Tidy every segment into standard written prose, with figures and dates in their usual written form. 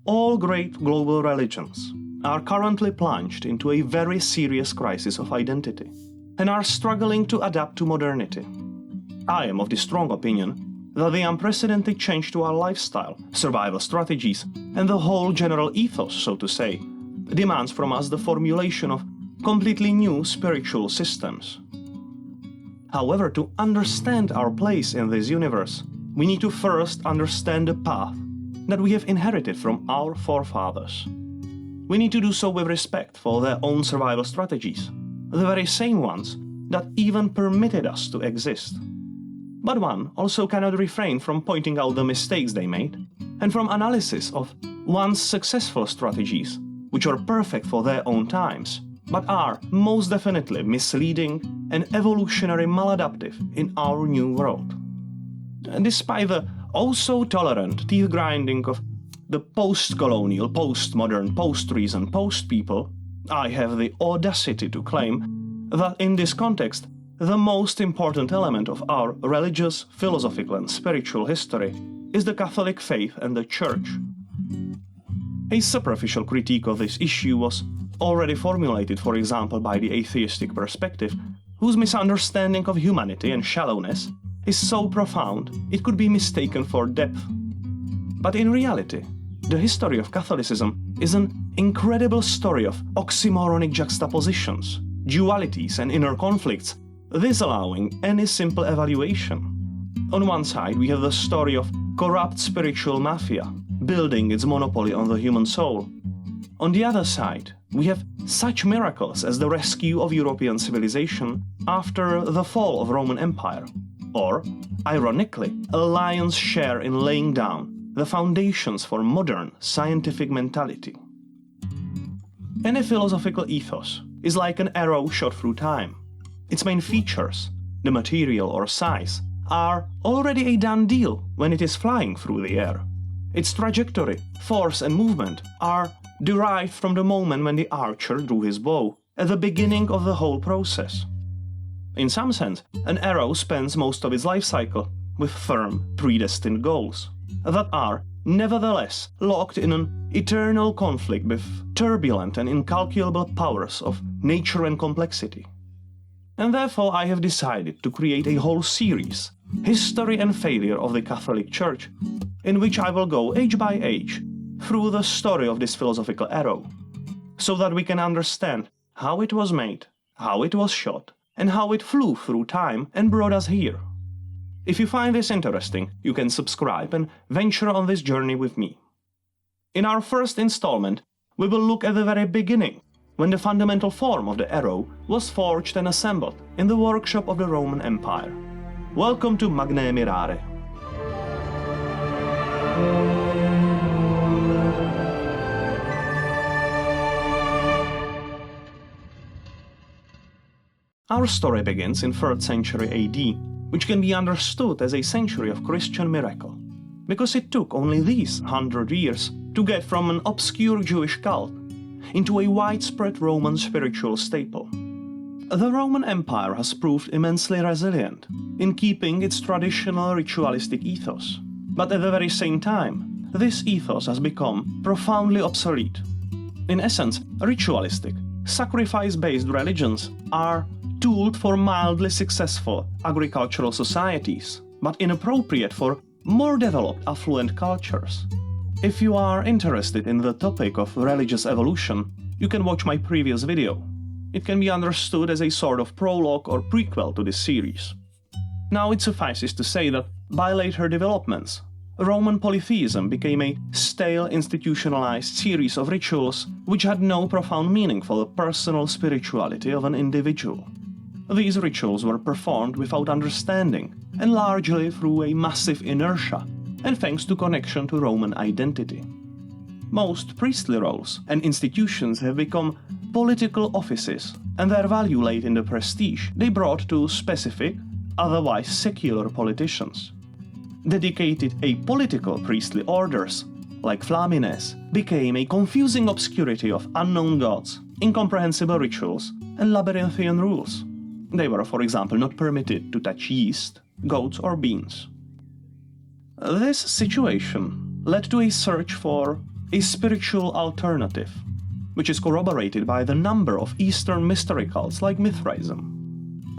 all great global religions are currently plunged into a very serious crisis of identity and are struggling to adapt to modernity. I am of the strong opinion that the unprecedented change to our lifestyle, survival strategies, and the whole general ethos, so to say, demands from us the formulation of completely new spiritual systems. However, to understand our place in this universe, we need to first understand the path that we have inherited from our forefathers. We need to do so with respect for their own survival strategies, the very same ones that even permitted us to exist. But one also cannot refrain from pointing out the mistakes they made, and from analysis of once successful strategies, which are perfect for their own times, but are most definitely misleading and evolutionary maladaptive in our new world. And despite the oh-so-tolerant teeth-grinding of the post-colonial, post-modern, post-reason, post-people, I have the audacity to claim that in this context, the most important element of our religious, philosophical and spiritual history is the Catholic faith and the Church. A superficial critique of this issue was already formulated, for example, by the atheistic perspective, whose misunderstanding of humanity and shallowness is so profound it could be mistaken for depth. But in reality, the history of Catholicism is an incredible story of oxymoronic juxtapositions, dualities and inner conflicts, disallowing any simple evaluation. On one side, we have the story of corrupt spiritual mafia, building its monopoly on the human soul. On the other side, we have such miracles as the rescue of European civilization after the fall of Roman Empire, or, ironically, a lion's share in laying down the foundations for modern scientific mentality. Any philosophical ethos is like an arrow shot through time. Its main features, the material or size, are already a done deal when it is flying through the air. Its trajectory, force and movement are derived from the moment when the archer drew his bow, at the beginning of the whole process. In some sense, an arrow spends most of its life cycle with firm, predestined goals that are, nevertheless, locked in an eternal conflict with turbulent and incalculable powers of nature and complexity. And therefore I have decided to create a whole series, History and Failure of the Catholic Church, in which I will go age by age through the story of this philosophical arrow, so that we can understand how it was made, how it was shot, and how it flew through time and brought us here. If you find this interesting, you can subscribe and venture on this journey with me. In our first installment, we will look at the very beginning, when the fundamental form of the arrow was forged and assembled in the workshop of the Roman Empire. Welcome to Magnae Mirare. Our story begins in 3rd century AD, which can be understood as a century of Christian miracle, because it took only these 100 years to get from an obscure Jewish cult into a widespread Roman spiritual staple. The Roman Empire has proved immensely resilient in keeping its traditional ritualistic ethos, but at the very same time, this ethos has become profoundly obsolete. In essence, ritualistic, sacrifice-based religions are tooled for mildly successful agricultural societies, but inappropriate for more developed affluent cultures. If you are interested in the topic of religious evolution, you can watch my previous video. It can be understood as a sort of prologue or prequel to this series. Now it suffices to say that by later developments, Roman polytheism became a stale, institutionalized series of rituals which had no profound meaning for the personal spirituality of an individual. These rituals were performed without understanding and largely through a massive inertia and thanks to connection to Roman identity. Most priestly roles and institutions have become political offices, and their value laid in the prestige they brought to specific, otherwise secular politicians. Dedicated apolitical priestly orders, like Flamines, became a confusing obscurity of unknown gods, incomprehensible rituals, and labyrinthian rules. They were, for example, not permitted to touch yeast, goats, or beans. This situation led to a search for a spiritual alternative, which is corroborated by the number of Eastern mystery cults like Mithraism.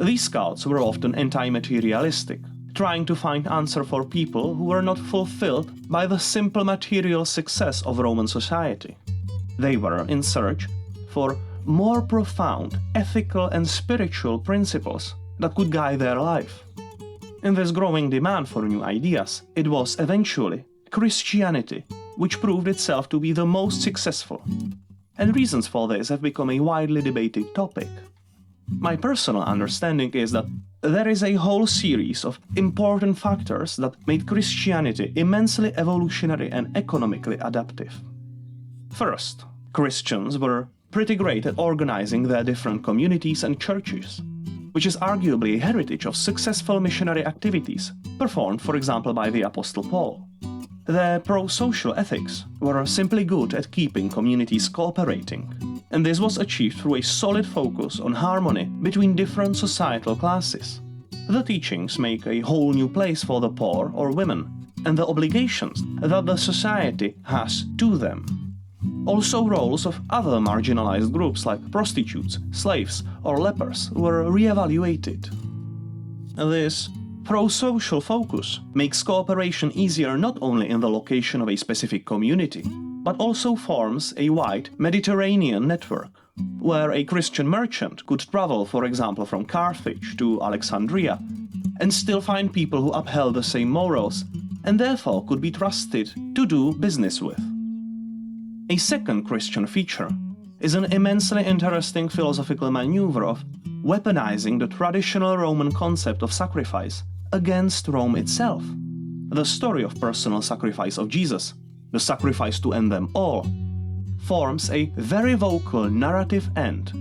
These cults were often anti-materialistic, trying to find answer for people who were not fulfilled by the simple material success of Roman society. They were in search for more profound ethical and spiritual principles that could guide their life. In this growing demand for new ideas, it was eventually Christianity which proved itself to be the most successful, and reasons for this have become a widely debated topic. My personal understanding is that there is a whole series of important factors that made Christianity immensely evolutionary and economically adaptive. First, Christians were pretty great at organizing their different communities and churches, which is arguably a heritage of successful missionary activities performed, for example, by the Apostle Paul. Their pro-social ethics were simply good at keeping communities cooperating, and this was achieved through a solid focus on harmony between different societal classes. The teachings make a whole new place for the poor or women, and the obligations that the society has to them. Also, roles of other marginalized groups like prostitutes, slaves, or lepers were re-evaluated. This pro-social focus makes cooperation easier not only in the location of a specific community, but also forms a wide Mediterranean network, where a Christian merchant could travel, for example, from Carthage to Alexandria, and still find people who upheld the same morals, and therefore could be trusted to do business with. A second Christian feature is an immensely interesting philosophical maneuver of weaponizing the traditional Roman concept of sacrifice against Rome itself. The story of personal sacrifice of Jesus, the sacrifice to end them all, forms a very vocal narrative end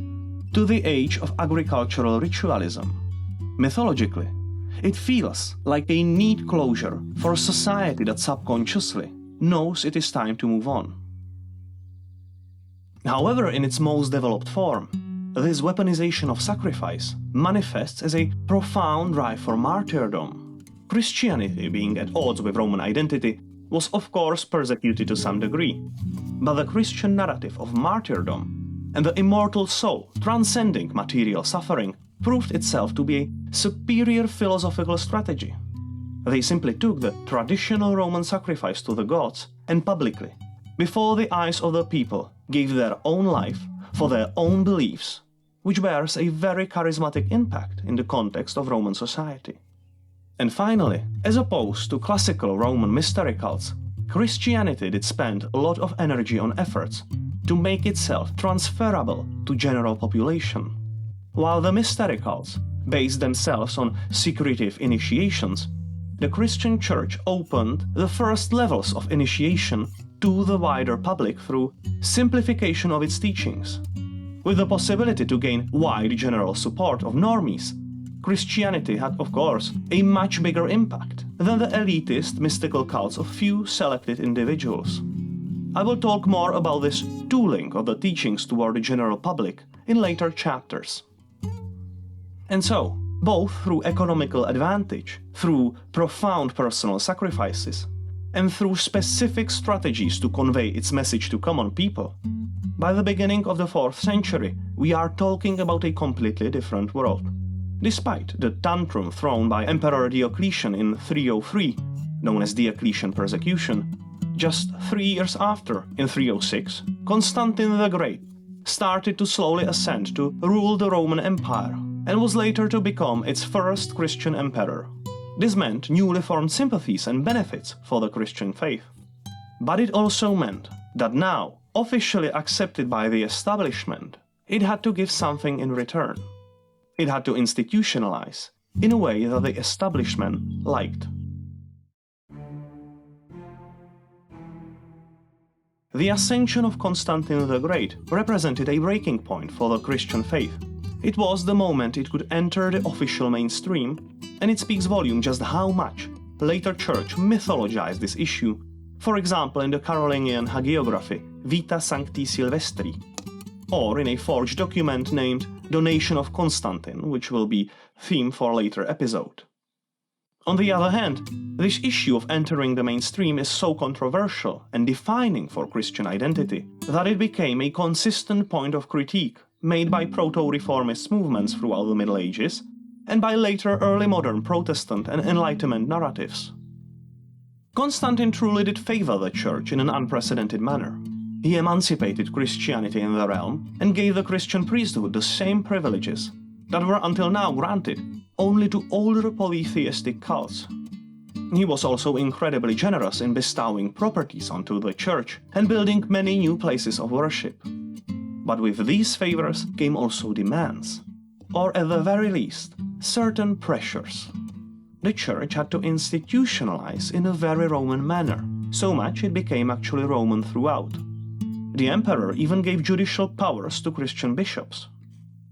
to the age of agricultural ritualism. Mythologically, it feels like a neat closure for a society that subconsciously knows it is time to move on. However, in its most developed form, this weaponization of sacrifice manifests as a profound drive for martyrdom. Christianity, being at odds with Roman identity, was of course persecuted to some degree, but the Christian narrative of martyrdom and the immortal soul transcending material suffering proved itself to be a superior philosophical strategy. They simply took the traditional Roman sacrifice to the gods and publicly, before the eyes of the people, gave their own life for their own beliefs, which bears a very charismatic impact in the context of Roman society. And finally, as opposed to classical Roman mystery cults, Christianity did spend a lot of energy on efforts to make itself transferable to general population. While the mystery cults based themselves on secretive initiations, the Christian Church opened the first levels of initiation to the wider public through simplification of its teachings. With the possibility to gain wide general support of normies, Christianity had, of course, a much bigger impact than the elitist mystical cults of few selected individuals. I will talk more about this tooling of the teachings toward the general public in later chapters. And so, both through economical advantage, through profound personal sacrifices, and through specific strategies to convey its message to common people, by the beginning of the 4th century, we are talking about a completely different world. Despite the tantrum thrown by Emperor Diocletian in 303, known as Diocletian persecution, just 3 years after, in 306, Constantine the Great started to slowly ascend to rule the Roman Empire, and was later to become its first Christian emperor. This meant newly formed sympathies and benefits for the Christian faith. But it also meant that now, officially accepted by the establishment, it had to give something in return. It had to institutionalize in a way that the establishment liked. The ascension of Constantine the Great represented a breaking point for the Christian faith. It was the moment it could enter the official mainstream, and it speaks volume just how much later church mythologized this issue, for example in the Carolingian hagiography Vita Sancti Silvestri, or in a forged document named Donation of Constantine, which will be theme for a later episode. On the other hand, this issue of entering the mainstream is so controversial and defining for Christian identity that it became a consistent point of critique made by proto-reformist movements throughout the Middle Ages and by later early modern Protestant and Enlightenment narratives. Constantine truly did favor the Church in an unprecedented manner. He emancipated Christianity in the realm and gave the Christian priesthood the same privileges that were until now granted only to older polytheistic cults. He was also incredibly generous in bestowing properties onto the Church and building many new places of worship. But with these favors came also demands, or at the very least, certain pressures. The Church had to institutionalize in a very Roman manner, so much it became actually Roman throughout. The emperor even gave judicial powers to Christian bishops.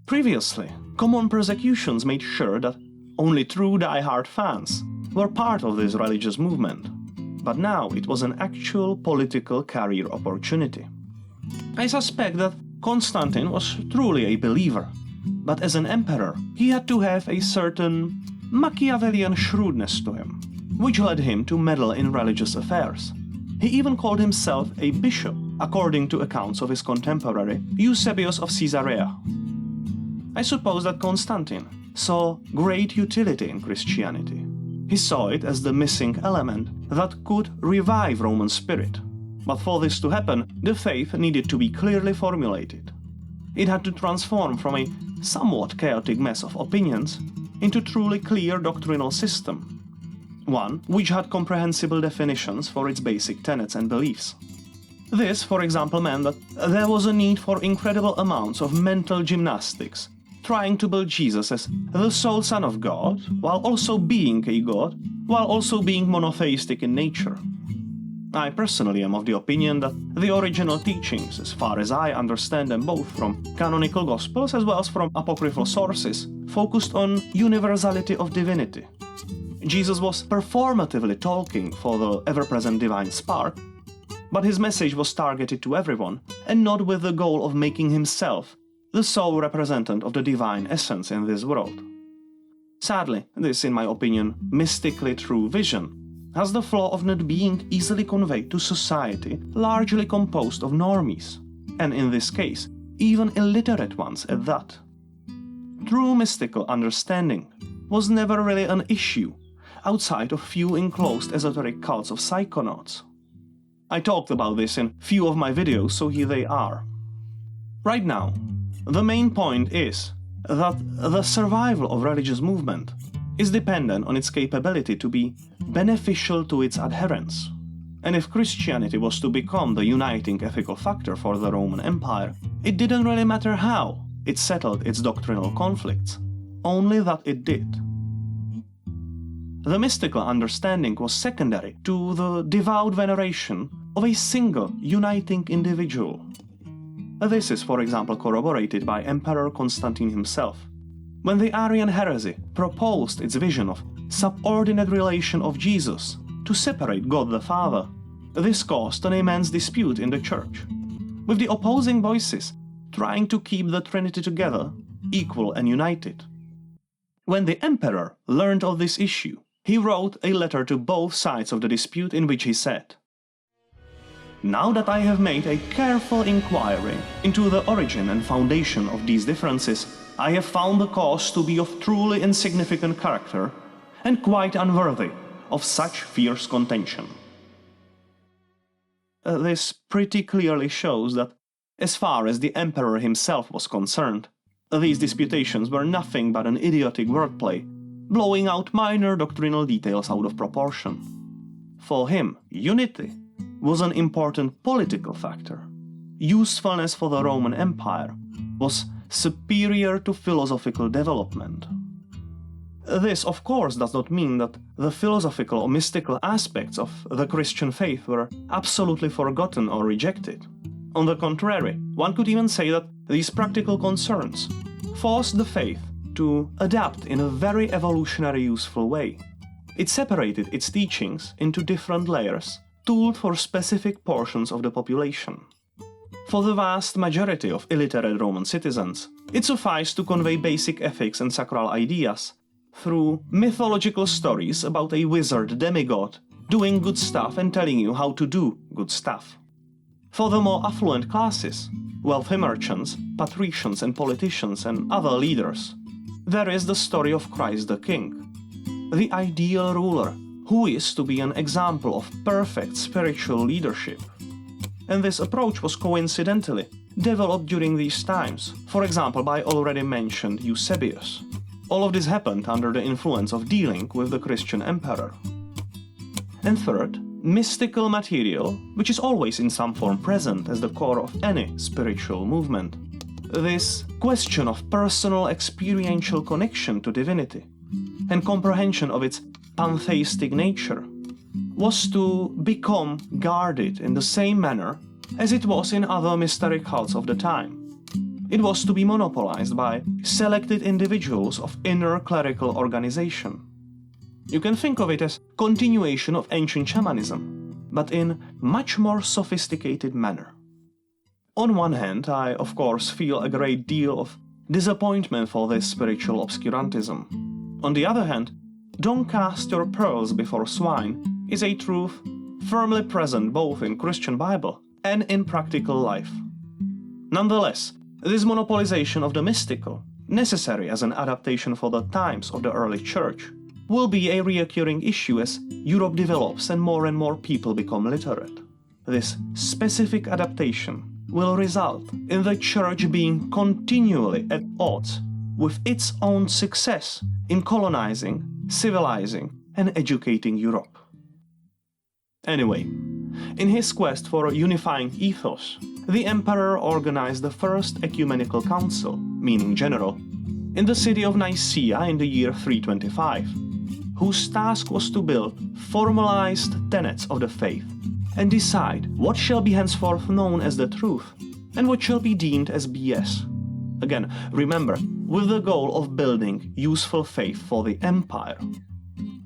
Previously, common persecutions made sure that only true die-hard fans were part of this religious movement, but now it was an actual political career opportunity. I suspect that Constantine was truly a believer, but as an emperor, he had to have a certain Machiavellian shrewdness to him, which led him to meddle in religious affairs. He even called himself a bishop, according to accounts of his contemporary Eusebius of Caesarea. I suppose that Constantine saw great utility in Christianity. He saw it as the missing element that could revive Roman spirit. But for this to happen, the faith needed to be clearly formulated. It had to transform from a somewhat chaotic mess of opinions into a truly clear doctrinal system, one which had comprehensible definitions for its basic tenets and beliefs. This, for example, meant that there was a need for incredible amounts of mental gymnastics, trying to build Jesus as the sole Son of God, while also being a God, while also being monotheistic in nature. I personally am of the opinion that the original teachings, as far as I understand them both from canonical Gospels as well as from apocryphal sources, focused on universality of divinity. Jesus was performatively talking for the ever-present divine spark, but his message was targeted to everyone, and not with the goal of making himself the sole representative of the divine essence in this world. Sadly, this, in my opinion, mystically true vision has the flaw of not being easily conveyed to society largely composed of normies, and in this case, even illiterate ones at that. True mystical understanding was never really an issue outside of few enclosed esoteric cults of psychonauts. I talked about this in few of my videos, so here they are. Right now, the main point is that the survival of religious movement is dependent on its capability to be beneficial to its adherents. And if Christianity was to become the uniting ethical factor for the Roman Empire, it didn't really matter how it settled its doctrinal conflicts, only that it did. The mystical understanding was secondary to the devout veneration of a single uniting individual. This is, for example, corroborated by Emperor Constantine himself. When the Arian heresy proposed its vision of subordinate relation of Jesus to separate God the Father, this caused an immense dispute in the Church, with the opposing voices trying to keep the Trinity together, equal and united. When the Emperor learned of this issue, he wrote a letter to both sides of the dispute in which he said, "Now that I have made a careful inquiry into the origin and foundation of these differences, I have found the cause to be of truly insignificant character and quite unworthy of such fierce contention." This pretty clearly shows that, as far as the emperor himself was concerned, these disputations were nothing but an idiotic wordplay, blowing out minor doctrinal details out of proportion. For him, unity was an important political factor. Usefulness for the Roman Empire was superior to philosophical development. This, of course, does not mean that the philosophical or mystical aspects of the Christian faith were absolutely forgotten or rejected. On the contrary, one could even say that these practical concerns forced the faith to adapt in a very evolutionary useful way. It separated its teachings into different layers, tooled for specific portions of the population. For the vast majority of illiterate Roman citizens, it sufficed to convey basic ethics and sacral ideas, through mythological stories about a wizard demigod doing good stuff and telling you how to do good stuff. For the more affluent classes, wealthy merchants, patricians and politicians and other leaders, there is the story of Christ the King, the ideal ruler who is to be an example of perfect spiritual leadership. And this approach was coincidentally developed during these times, for example by already mentioned Eusebius. All of this happened under the influence of dealing with the Christian emperor. And third, mystical material, which is always in some form present as the core of any spiritual movement. This question of personal experiential connection to divinity and comprehension of its pantheistic nature was to become guarded in the same manner as it was in other mystery cults of the time. It was to be monopolized by selected individuals of inner clerical organization. You can think of it as continuation of ancient shamanism, but in much more sophisticated manner. On one hand, I of course feel a great deal of disappointment for this spiritual obscurantism. On the other hand, don't cast your pearls before swine is a truth firmly present both in Christian Bible and in practical life. Nonetheless, this monopolization of the mystical, necessary as an adaptation for the times of the early church, will be a recurring issue as Europe develops and more people become literate. This specific adaptation will result in the church being continually at odds with its own success in colonizing, civilizing, and educating Europe. Anyway, in his quest for a unifying ethos, the emperor organized the first ecumenical council, meaning general, in the city of Nicaea in the year 325, whose task was to build formalized tenets of the faith and decide what shall be henceforth known as the truth and what shall be deemed as BS. Again, remember, with the goal of building useful faith for the empire.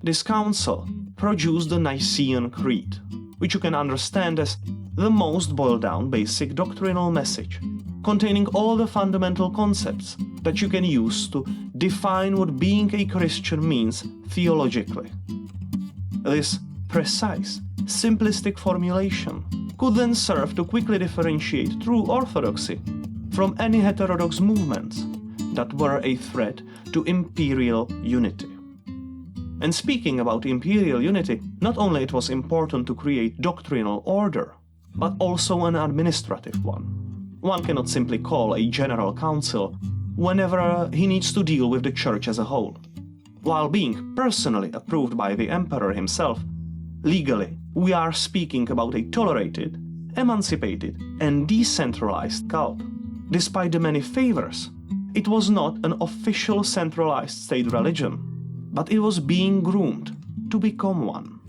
This council produced the Nicene Creed, which you can understand as the most boiled-down basic doctrinal message, containing all the fundamental concepts that you can use to define what being a Christian means theologically. This precise, simplistic formulation could then serve to quickly differentiate true orthodoxy from any heterodox movements that were a threat to imperial unity. And speaking about imperial unity, not only it was important to create doctrinal order, but also an administrative one. One cannot simply call a general council whenever he needs to deal with the church as a whole. While being personally approved by the emperor himself, legally we are speaking about a tolerated, emancipated, and decentralized cult. Despite the many favors, it was not an official centralized state religion, but it was being groomed to become one.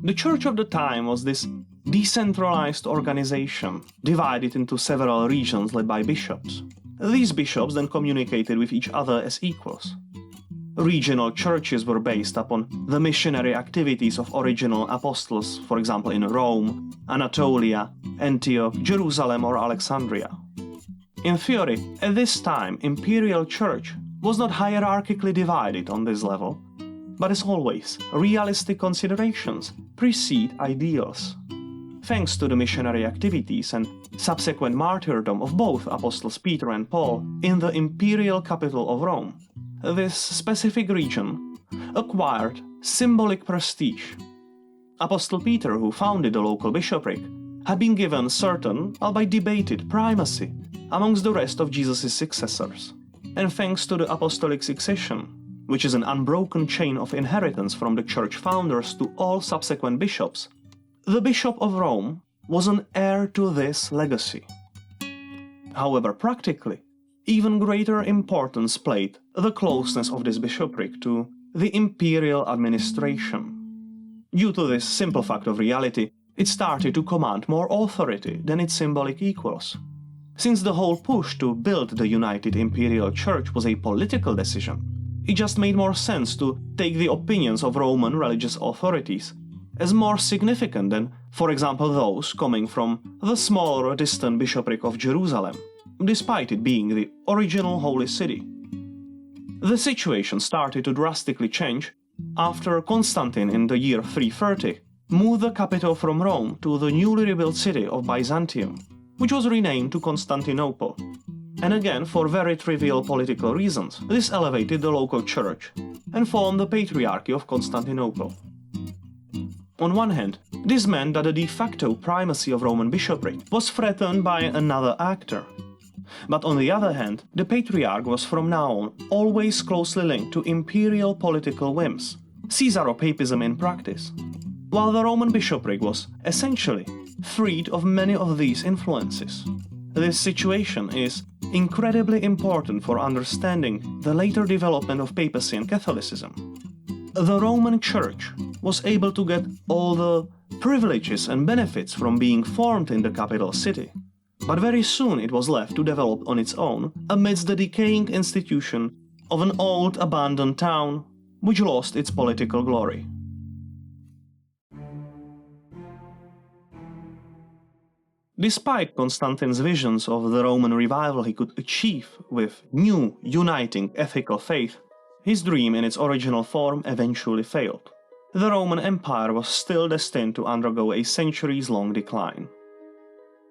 The church of the time was this decentralized organization, divided into several regions led by bishops. These bishops then communicated with each other as equals. Regional churches were based upon the missionary activities of original apostles, for example in Rome, Anatolia, Antioch, Jerusalem or Alexandria. In theory, at this time, imperial church was not hierarchically divided on this level, but as always, realistic considerations precede ideals. Thanks to the missionary activities and subsequent martyrdom of both Apostles Peter and Paul in the imperial capital of Rome, this specific region acquired symbolic prestige. Apostle Peter, who founded the local bishopric, had been given certain, albeit debated, primacy amongst the rest of Jesus' successors. And thanks to the apostolic succession, which is an unbroken chain of inheritance from the church founders to all subsequent bishops, the Bishop of Rome was an heir to this legacy. However, practically, even greater importance played the closeness of this bishopric to the imperial administration. Due to this simple fact of reality, it started to command more authority than its symbolic equals. Since the whole push to build the united imperial church was a political decision, it just made more sense to take the opinions of Roman religious authorities as more significant than, for example, those coming from the smaller distant bishopric of Jerusalem, despite it being the original holy city. The situation started to drastically change after Constantine in the year 330 moved the capital from Rome to the newly rebuilt city of Byzantium, which was renamed to Constantinople. And again, for very trivial political reasons, this elevated the local church and formed the Patriarchy of Constantinople. On one hand, this meant that the de facto primacy of Roman bishopric was threatened by another actor. But on the other hand, the Patriarch was from now on always closely linked to imperial political whims, Caesaropapism in practice, while the Roman bishopric was, essentially, freed of many of these influences. This situation is incredibly important for understanding the later development of papacy and Catholicism. The Roman Church was able to get all the privileges and benefits from being formed in the capital city, but very soon it was left to develop on its own amidst the decaying institution of an old abandoned town which lost its political glory. Despite Constantine's visions of the Roman revival he could achieve with new, uniting ethical faith, his dream in its original form eventually failed. The Roman Empire was still destined to undergo a centuries-long decline.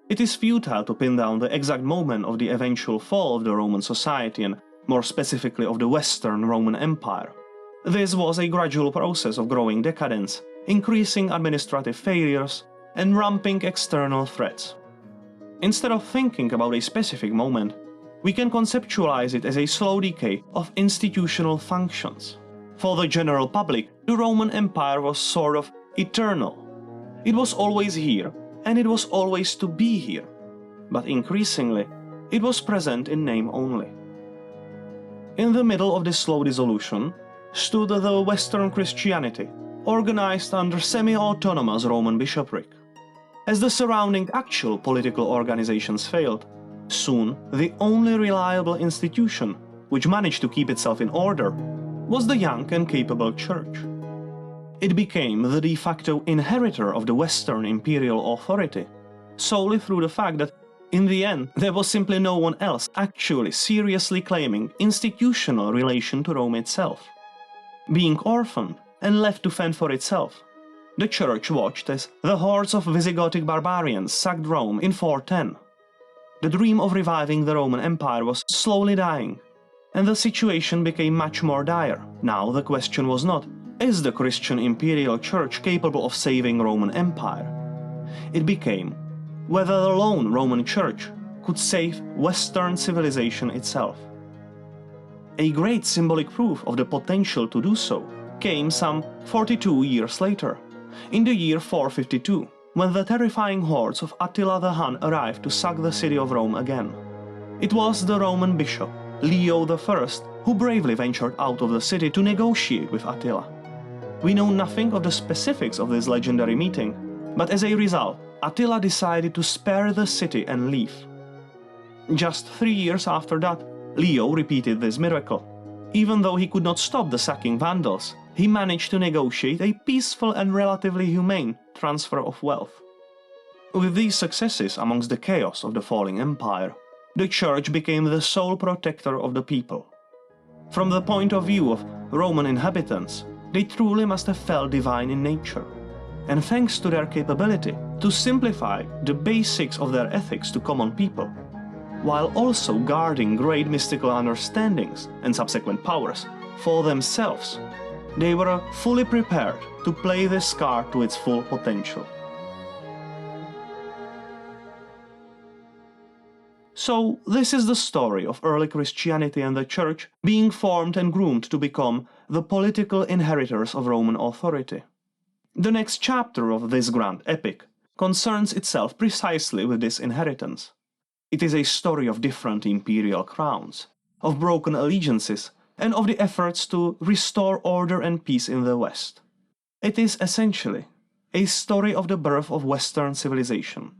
It is futile to pin down the exact moment of the eventual fall of the Roman society and more specifically of the Western Roman Empire. This was a gradual process of growing decadence, increasing administrative failures, and ramping external threats. Instead of thinking about a specific moment, we can conceptualize it as a slow decay of institutional functions. For the general public, the Roman Empire was sort of eternal. It was always here, and it was always to be here. But increasingly, it was present in name only. In the middle of this slow dissolution stood the Western Christianity, organized under semi-autonomous Roman bishopric. As the surrounding actual political organizations failed, soon the only reliable institution which managed to keep itself in order was the young and capable church. It became the de facto inheritor of the Western imperial authority, solely through the fact that, in the end, there was simply no one else actually seriously claiming institutional relation to Rome itself. Being orphaned and left to fend for itself, the Church watched as the hordes of Visigothic barbarians sacked Rome in 410. The dream of reviving the Roman Empire was slowly dying, and the situation became much more dire. Now the question was not, is the Christian Imperial Church capable of saving Roman Empire? It became whether the lone Roman Church could save Western civilization itself. A great symbolic proof of the potential to do so came some 42 years later, in the year 452, when the terrifying hordes of Attila the Hun arrived to sack the city of Rome again. It was the Roman bishop, Leo I, who bravely ventured out of the city to negotiate with Attila. We know nothing of the specifics of this legendary meeting, but as a result, Attila decided to spare the city and leave. Just 3 years after that, Leo repeated this miracle. Even though he could not stop the sacking Vandals, he managed to negotiate a peaceful and relatively humane transfer of wealth. With these successes amongst the chaos of the falling empire, the Church became the sole protector of the people. From the point of view of Roman inhabitants, they truly must have felt divine in nature, and thanks to their capability to simplify the basics of their ethics to common people, while also guarding great mystical understandings and subsequent powers for themselves, they were fully prepared to play this card to its full potential. So this is the story of early Christianity and the Church being formed and groomed to become the political inheritors of Roman authority. The next chapter of this grand epic concerns itself precisely with this inheritance. It is a story of different imperial crowns, of broken allegiances, and of the efforts to restore order and peace in the West. It is essentially a story of the birth of Western civilization.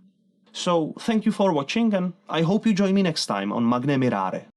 So, thank you for watching, and I hope you join me next time on Magne Mirare.